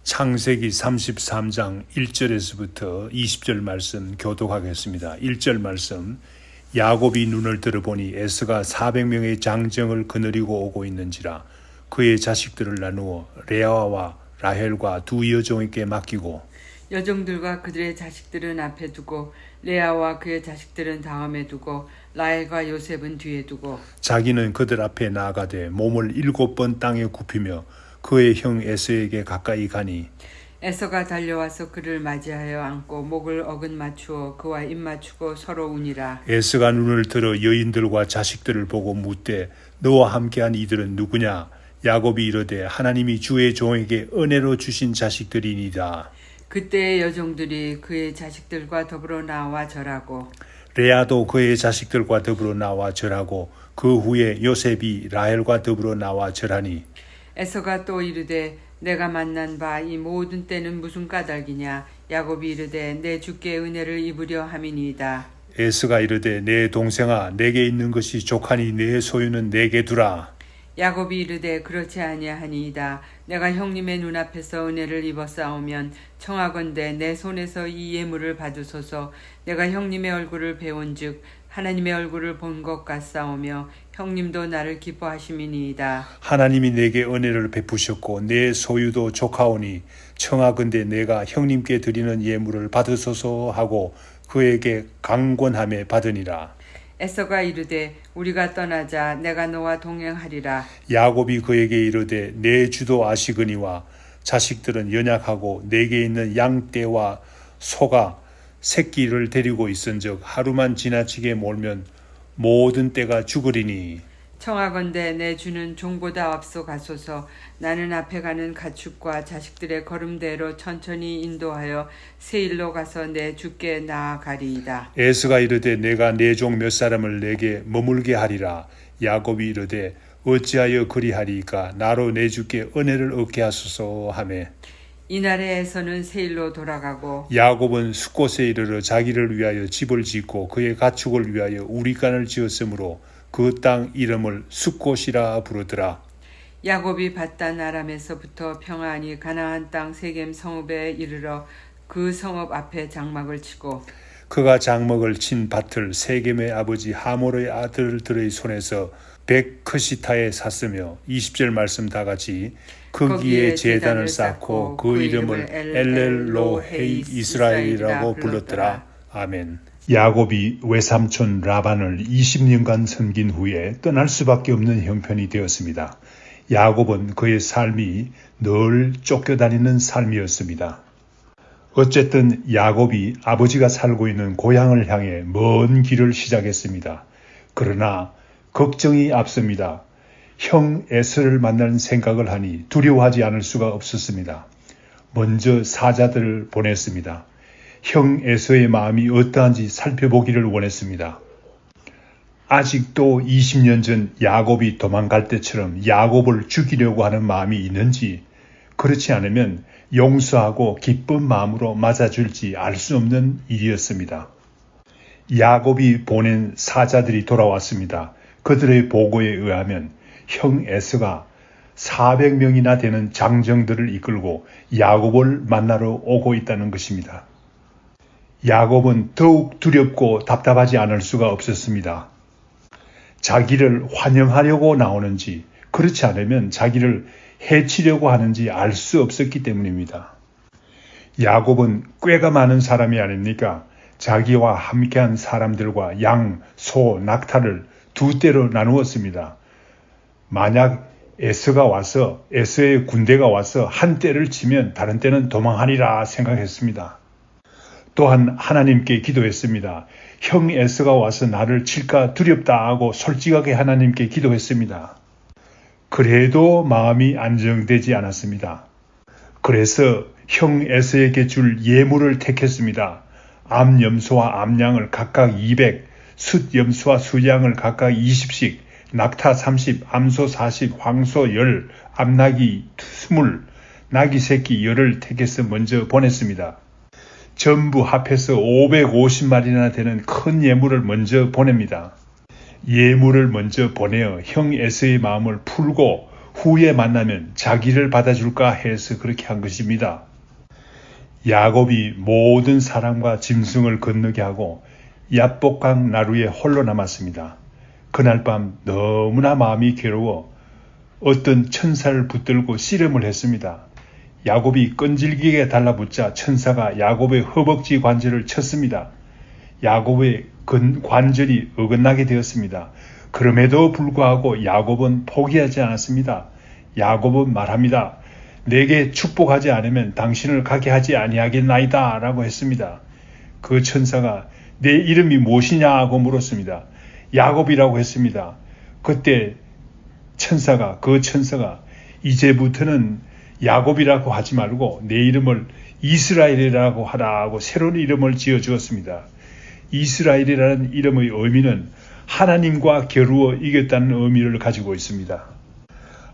창세기 33장 1절에서부터 20절 말씀 교독하겠습니다. 1절 말씀. 야곱이 눈을 들어보니 에서가 400명의 장정을 거느리고 오고 있는지라 그의 자식들을 나누어 레아와 라헬과 두 여종에게 맡기고 여종들과 그들의 자식들은 앞에 두고 레아와 그의 자식들은 다음에 두고 라헬과 요셉은 뒤에 두고 자기는 그들 앞에 나아가되 몸을 7번 땅에 굽히며 그의 형 에서에게 가까이 가니 에서가 달려와서 그를 맞이하여 안고 목을 어긋 맞추어 그와 입 맞추고 서로 우니라. 에서가 눈을 들어 여인들과 자식들을 보고 묻되 너와 함께한 이들은 누구냐? 야곱이 이르되 하나님이 주의 종에게 은혜로 주신 자식들이니이다. 그때의 여종들이 그의 자식들과 더불어 나와 절하고 레아도 그의 자식들과 더불어 나와 절하고 그 후에 요셉이 라헬과 더불어 나와 절하니 에서가 또 이르되 내가 만난 바 이 모든 때는 무슨 까닭이냐. 야곱이 이르되 내 주께 은혜를 입으려 함이니이다. 에서가 이르되 내 동생아 내게 있는 것이 족하니 내 소유는 내게 두라. 야곱이 이르되 그렇지 아니하니이다. 내가 형님의 눈앞에서 은혜를 입었사오면 청하건대 내 손에서 이 예물을 받으소서. 내가 형님의 얼굴을 배운즉 하나님의 얼굴을 본 것 같사오며 형님도 나를 기뻐하심이니이다. 하나님이 내게 은혜를 베푸셨고 내 소유도 족하오니 청하건대 내가 형님께 드리는 예물을 받으소서 하고 그에게 강권함에 받으니라. 에서가 이르되 우리가 떠나자. 내가 너와 동행하리라. 야곱이 그에게 이르되 내 주도 아시거니와 자식들은 연약하고 내게 있는 양떼와 소가 새끼를 데리고 있은즉 하루만 지나치게 몰면 모든 떼가 죽으리니 청하건대 내 주는 종보다 앞서 가소서. 나는 앞에 가는 가축과 자식들의 걸음대로 천천히 인도하여 세일로 가서 내 주께 나아가리이다. 에서가 이르되 내가 내 종 몇 사람을 내게 머물게 하리라. 야곱이 이르되 어찌하여 그리하리이까 나로 내 주께 은혜를 얻게 하소서 하매 이날에 에서는 세일로 돌아가고 야곱은 숫곳에 이르러 자기를 위하여 집을 짓고 그의 가축을 위하여 우리간을 지었으므로 그 땅 이름을 숫곳이라 부르더라. 야곱이 밧단 아람에서부터 평안히 가나안 땅 세겜 성읍에 이르러 그 성읍 앞에 장막을 치고 그가 장막을 친 밭을 세겜의 아버지 하몰의 아들들의 손에서 백크시타에 샀으며 20절 말씀 다같이 거기에 제단을 쌓고 그 이름을 엘렐로헤이 이스라엘이라고 불렀더라. 아멘. 야곱이 외삼촌 라반을 20년간 섬긴 후에 떠날 수밖에 없는 형편이 되었습니다. 야곱은 그의 삶이 늘 쫓겨다니는 삶이었습니다. 어쨌든 야곱이 아버지가 살고 있는 고향을 향해 먼 길을 시작했습니다. 그러나 걱정이 앞섭니다. 형 에서를 만나는 생각을 하니 두려워하지 않을 수가 없었습니다. 먼저 사자들을 보냈습니다. 형 에서의 마음이 어떠한지 살펴보기를 원했습니다. 아직도 20년 전 야곱이 도망갈 때처럼 야곱을 죽이려고 하는 마음이 있는지, 그렇지 않으면 용서하고 기쁜 마음으로 맞아줄지 알 수 없는 일이었습니다. 야곱이 보낸 사자들이 돌아왔습니다. 그들의 보고에 의하면 형 에서가 400명이나 되는 장정들을 이끌고 야곱을 만나러 오고 있다는 것입니다. 야곱은 더욱 두렵고 답답하지 않을 수가 없었습니다. 자기를 환영하려고 나오는지 그렇지 않으면 자기를 해치려고 하는지 알 수 없었기 때문입니다. 야곱은 꾀가 많은 사람이 아닙니까? 자기와 함께한 사람들과 양, 소, 낙타를 두 떼로 나누었습니다. 만약 에서의 군대가 와서 한 떼를 치면 다른 떼는 도망하리라 생각했습니다. 또한 하나님께 기도했습니다. 형 에서가 와서 나를 칠까 두렵다 하고 솔직하게 하나님께 기도했습니다. 그래도 마음이 안정되지 않았습니다. 그래서 형 에서에게 줄 예물을 택했습니다. 암염소와 암양을 각각 200, 숫염소와 수양을 각각 20씩, 낙타 30, 암소 40, 황소 10, 암나귀 20, 나귀 새끼 10을 택해서 먼저 보냈습니다. 전부 합해서 550마리나 되는 큰 예물을 먼저 보냅니다. 예물을 먼저 보내어 형 에서의 마음을 풀고 후에 만나면 자기를 받아줄까 해서 그렇게 한 것입니다. 야곱이 모든 사람과 짐승을 건너게 하고 야복강 나루에 홀로 남았습니다. 그날 밤 너무나 마음이 괴로워 어떤 천사를 붙들고 씨름을 했습니다. 야곱이 끈질기게 달라붙자 천사가 야곱의 허벅지 관절을 쳤습니다. 야곱의 관절이 어긋나게 되었습니다. 그럼에도 불구하고 야곱은 포기하지 않았습니다. 야곱은 말합니다. 내게 축복하지 않으면 당신을 가게 하지 아니하겠나이다 라고 했습니다. 그 천사가 내 이름이 무엇이냐고 물었습니다. 야곱이라고 했습니다. 그때 그 천사가 이제부터는 야곱이라고 하지 말고 내 이름을 이스라엘이라고 하라고 새로운 이름을 지어주었습니다. 이스라엘이라는 이름의 의미는 하나님과 겨루어 이겼다는 의미를 가지고 있습니다.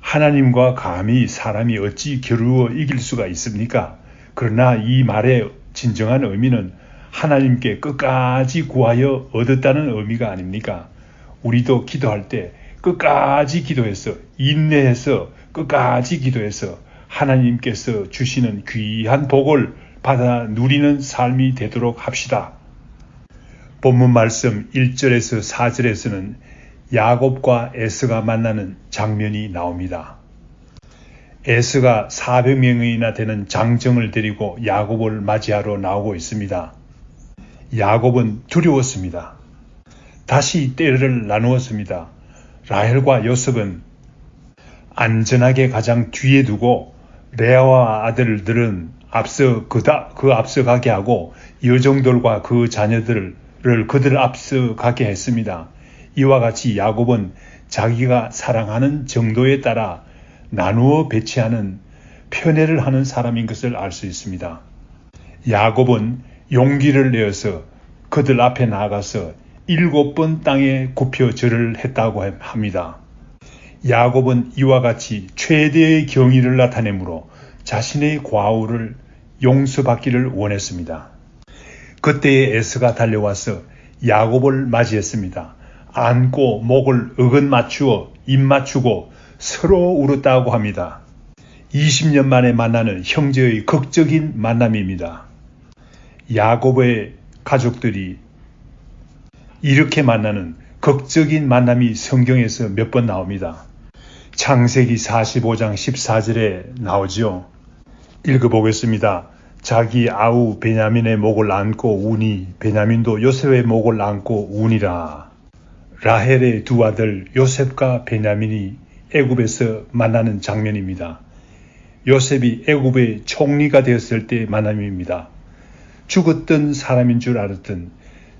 하나님과 감히 사람이 어찌 겨루어 이길 수가 있습니까? 그러나 이 말의 진정한 의미는 하나님께 끝까지 구하여 얻었다는 의미가 아닙니까? 우리도 기도할 때 끝까지 기도해서 인내해서 끝까지 기도해서 하나님께서 주시는 귀한 복을 받아 누리는 삶이 되도록 합시다. 본문 말씀 1절에서 4절에서는 야곱과 에서가 만나는 장면이 나옵니다. 에서가 400명이나 되는 장정을 데리고 야곱을 맞이하러 나오고 있습니다. 야곱은 두려웠습니다. 다시 떼를 나누었습니다. 라헬과 요셉은 안전하게 가장 뒤에 두고 레아와 아들들은 그 앞서 가게 하고 여종들과 그 자녀들을 그들 앞서 가게 했습니다. 이와 같이 야곱은 자기가 사랑하는 정도에 따라 나누어 배치하는 편애를 하는 사람인 것을 알 수 있습니다. 야곱은 용기를 내어서 그들 앞에 나아가서 7번 땅에 굽혀 절을 했다고 합니다. 야곱은 이와 같이 최대의 경의를 나타내므로 자신의 과오를 용서받기를 원했습니다. 그때에 에서가 달려와서 야곱을 맞이했습니다. 안고 목을 어긋 맞추어 입 맞추고 서로 울었다고 합니다. 20년 만에 만나는 형제의 극적인 만남입니다. 야곱의 가족들이 이렇게 만나는 극적인 만남이 성경에서 몇 번 나옵니다. 창세기 45장 14절에 나오죠. 읽어보겠습니다. 자기 아우 베냐민의 목을 안고 우니 베냐민도 요셉의 목을 안고 우니라. 라헬의 두 아들 요셉과 베냐민이 애굽에서 만나는 장면입니다. 요셉이 애굽의 총리가 되었을 때 만남입니다. 죽었던 사람인 줄 알았던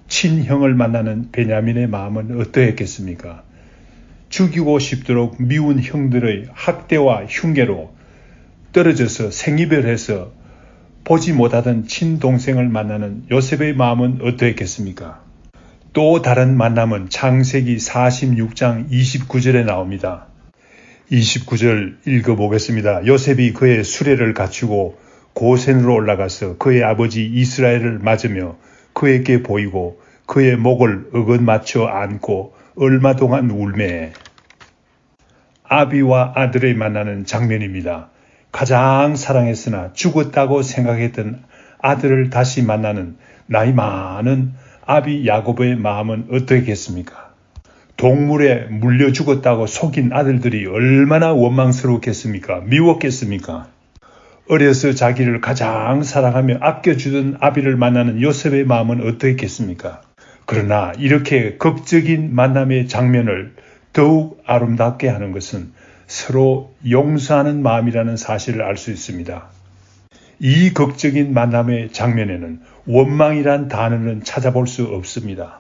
친형을 만나는 베냐민의 마음은 어떠했겠습니까? 죽이고 싶도록 미운 형들의 학대와 흉계로 떨어져서 생이별해서 보지 못하던 친동생을 만나는 요셉의 마음은 어떠했겠습니까? 또 다른 만남은 창세기 46장 29절에 나옵니다. 29절 읽어보겠습니다. 요셉이 그의 수레를 갖추고 고센으로 올라가서 그의 아버지 이스라엘을 맞으며 그에게 보이고 그의 목을 어긋 맞춰 안고 얼마 동안 울매. 아비와 아들의 만나는 장면입니다. 가장 사랑했으나 죽었다고 생각했던 아들을 다시 만나는 나이 많은 아비 야곱의 마음은 어떻겠습니까? 동물에 물려 죽었다고 속인 아들들이 얼마나 원망스러웠겠습니까? 미웠겠습니까? 어려서 자기를 가장 사랑하며 아껴주던 아비를 만나는 요셉의 마음은 어떠했겠습니까? 그러나 이렇게 극적인 만남의 장면을 더욱 아름답게 하는 것은 서로 용서하는 마음이라는 사실을 알 수 있습니다. 이 극적인 만남의 장면에는 원망이란 단어는 찾아볼 수 없습니다.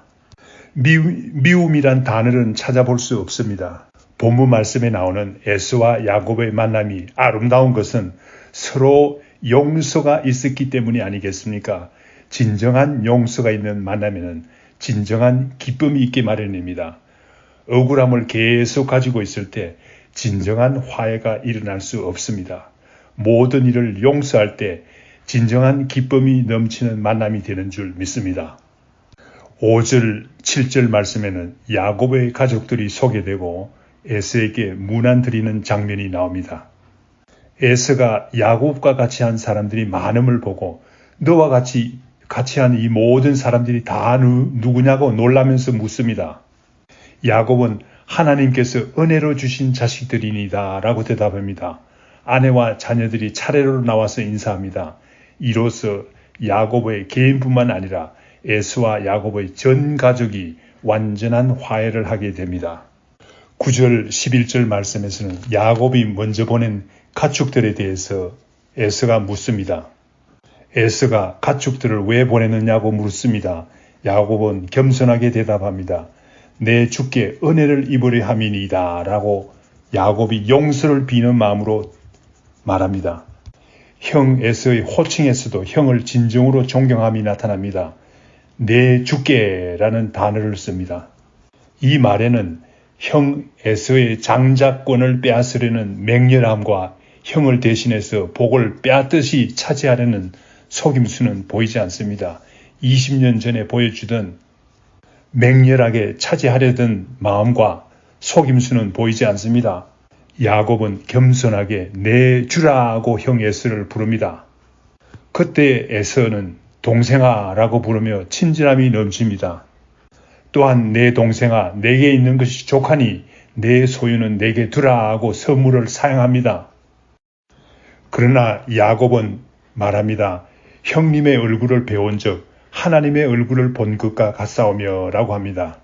미움이란 단어는 찾아볼 수 없습니다. 본문 말씀에 나오는 에서와 야곱의 만남이 아름다운 것은 서로 용서가 있었기 때문이 아니겠습니까? 진정한 용서가 있는 만남에는 진정한 기쁨이 있게 마련입니다. 억울함을 계속 가지고 있을 때 진정한 화해가 일어날 수 없습니다. 모든 일을 용서할 때 진정한 기쁨이 넘치는 만남이 되는 줄 믿습니다. 5절, 7절 말씀에는 야곱의 가족들이 소개되고 에서에게 문안드리는 장면이 나옵니다. 에서가 야곱과 같이 한 사람들이 많음을 보고 너와 같이 한 이 모든 사람들이 다 누구냐고 놀라면서 묻습니다. 야곱은 하나님께서 은혜로 주신 자식들이니다 라고 대답합니다. 아내와 자녀들이 차례로 나와서 인사합니다. 이로써 야곱의 개인뿐만 아니라 에서와 야곱의 전 가족이 완전한 화해를 하게 됩니다. 9절 11절 말씀에서는 야곱이 먼저 보낸 가축들에 대해서 에서가 묻습니다. 에서가 가축들을 왜 보냈느냐고 묻습니다. 야곱은 겸손하게 대답합니다. 내 주께 은혜를 입으려 함이니이다 라고 야곱이 용서를 비는 마음으로 말합니다. 형 에서의 호칭에서도 형을 진정으로 존경함이 나타납니다. 내 주께 라는 단어를 씁니다. 이 말에는 형 에서의 장자권을 빼앗으려는 맹렬함과 형을 대신해서 복을 빼앗듯이 차지하려는 속임수는 보이지 않습니다. 20년 전에 보여주던 맹렬하게 차지하려던 마음과 속임수는 보이지 않습니다. 야곱은 겸손하게 내 주라고 형 에서를 부릅니다. 그때 에서는 동생아라고 부르며 친절함이 넘칩니다. 또한 내 동생아 내게 있는 것이 족하니 내 소유는 내게 두라고 선물을 사양합니다. 그러나 야곱은 말합니다. 형님의 얼굴을 배운 적 하나님의 얼굴을 본 것과 같사오며 라고 합니다.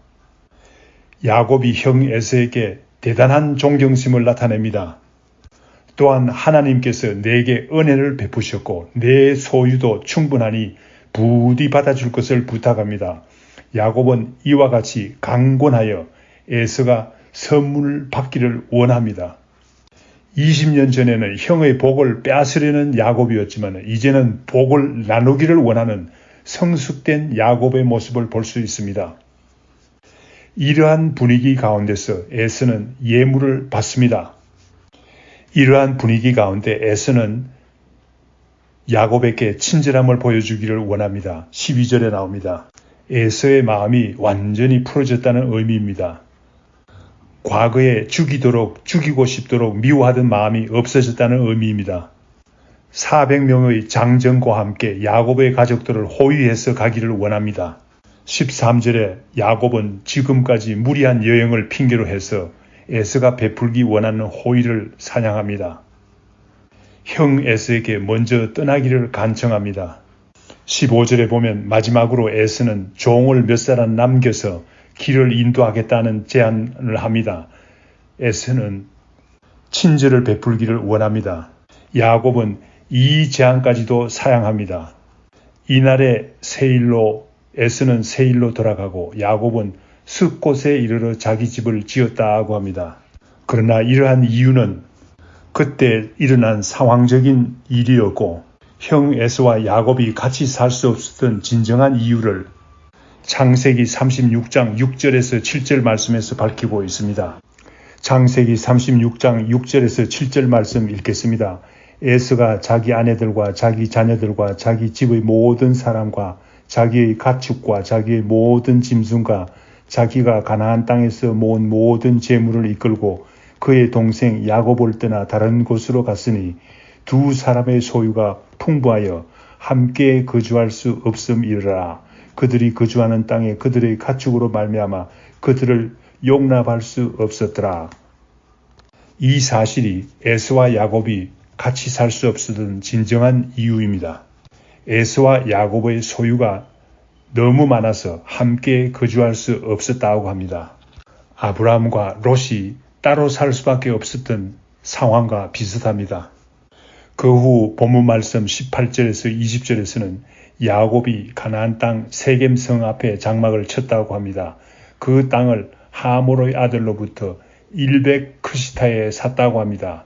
야곱이 형 에서에게 대단한 존경심을 나타냅니다. 또한 하나님께서 내게 은혜를 베푸셨고 내 소유도 충분하니 부디 받아줄 것을 부탁합니다. 야곱은 이와 같이 강권하여 에서가 선물을 받기를 원합니다. 20년 전에는 형의 복을 빼앗으려는 야곱이었지만 이제는 복을 나누기를 원하는 성숙된 야곱의 모습을 볼 수 있습니다. 이러한 분위기 가운데서 에서는 예물을 받습니다. 이러한 분위기 가운데 에서는 야곱에게 친절함을 보여주기를 원합니다. 12절에 나옵니다. 에서의 마음이 완전히 풀어졌다는 의미입니다. 과거에 죽이고 싶도록 미워하던 마음이 없어졌다는 의미입니다. 400명의 장정과 함께 야곱의 가족들을 호위해서 가기를 원합니다. 13절에 야곱은 지금까지 무리한 여행을 핑계로 해서 에서가 베풀기 원하는 호의를 사냥합니다. 형 에서에게 먼저 떠나기를 간청합니다. 15절에 보면 마지막으로 에서는 종을 몇 사람 남겨서 길을 인도하겠다는 제안을 합니다. 에서는 친절을 베풀기를 원합니다. 야곱은 이 제안까지도 사양합니다. 이날에 에서는 세일로 돌아가고 야곱은 숫곳에 이르러 자기 집을 지었다고 합니다. 그러나 이러한 이유는 그때 일어난 상황적인 일이었고 형 에서와 야곱이 같이 살 수 없었던 진정한 이유를 창세기 36장 6절에서 7절 말씀에서 밝히고 있습니다. 창세기 36장 6절에서 7절 말씀 읽겠습니다. 에서가 자기 아내들과 자기 자녀들과 자기 집의 모든 사람과 자기의 가축과 자기의 모든 짐승과 자기가 가나안 땅에서 모은 모든 재물을 이끌고 그의 동생 야곱을 떠나 다른 곳으로 갔으니 두 사람의 소유가 풍부하여 함께 거주할 수 없음이라. 그들이 거주하는 땅에 그들의 가축으로 말미암아 그들을 용납할 수 없었더라. 이 사실이 에서와 야곱이 같이 살 수 없었던 진정한 이유입니다. 에서와 야곱의 소유가 너무 많아서 함께 거주할 수 없었다고 합니다. 아브라함과 롯이 따로 살 수밖에 없었던 상황과 비슷합니다. 그 후 본문 말씀 18절에서 20절에서는 야곱이 가나안 땅 세겜성 앞에 장막을 쳤다고 합니다. 그 땅을 하몰의 아들로부터 100크시타에 샀다고 합니다.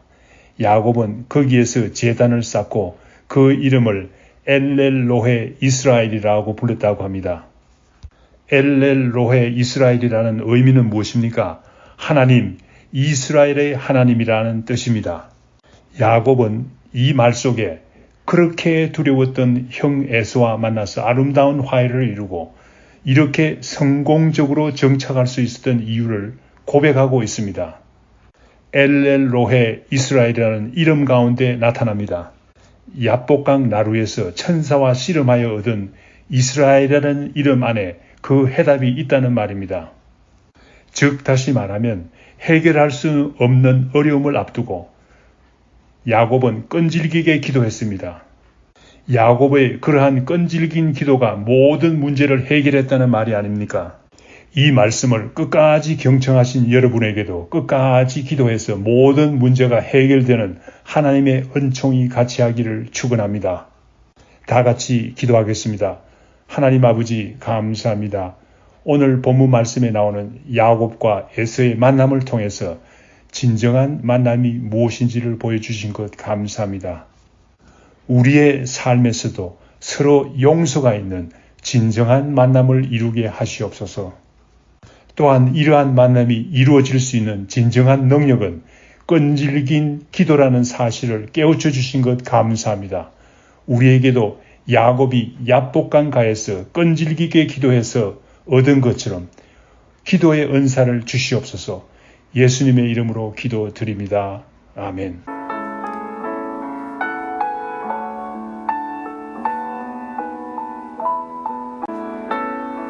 야곱은 거기에서 제단을 쌓고 그 이름을 엘렐로헤 이스라엘이라고 불렀다고 합니다. 엘렐로헤 이스라엘이라는 의미는 무엇입니까? 하나님, 이스라엘의 하나님이라는 뜻입니다. 야곱은 이 말 속에 그렇게 두려웠던 형 에서와 만나서 아름다운 화해를 이루고 이렇게 성공적으로 정착할 수 있었던 이유를 고백하고 있습니다. 엘렐로헤 이스라엘이라는 이름 가운데 나타납니다. 야복강 나루에서 천사와 씨름하여 얻은 이스라엘이라는 이름 안에 그 해답이 있다는 말입니다. 즉 다시 말하면 해결할 수 없는 어려움을 앞두고 야곱은 끈질기게 기도했습니다. 야곱의 그러한 끈질긴 기도가 모든 문제를 해결했다는 말이 아닙니까? 이 말씀을 끝까지 경청하신 여러분에게도 끝까지 기도해서 모든 문제가 해결되는 하나님의 은총이 같이 하기를 축원합니다. 다 같이 기도하겠습니다. 하나님 아버지 감사합니다. 오늘 본문 말씀에 나오는 야곱과 에서의 만남을 통해서 진정한 만남이 무엇인지를 보여주신 것 감사합니다. 우리의 삶에서도 서로 용서가 있는 진정한 만남을 이루게 하시옵소서. 또한 이러한 만남이 이루어질 수 있는 진정한 능력은 끈질긴 기도라는 사실을 깨우쳐 주신 것 감사합니다. 우리에게도 야곱이 야복강 가에서 끈질기게 기도해서 얻은 것처럼 기도의 은사를 주시옵소서. 예수님의 이름으로 기도드립니다. 아멘.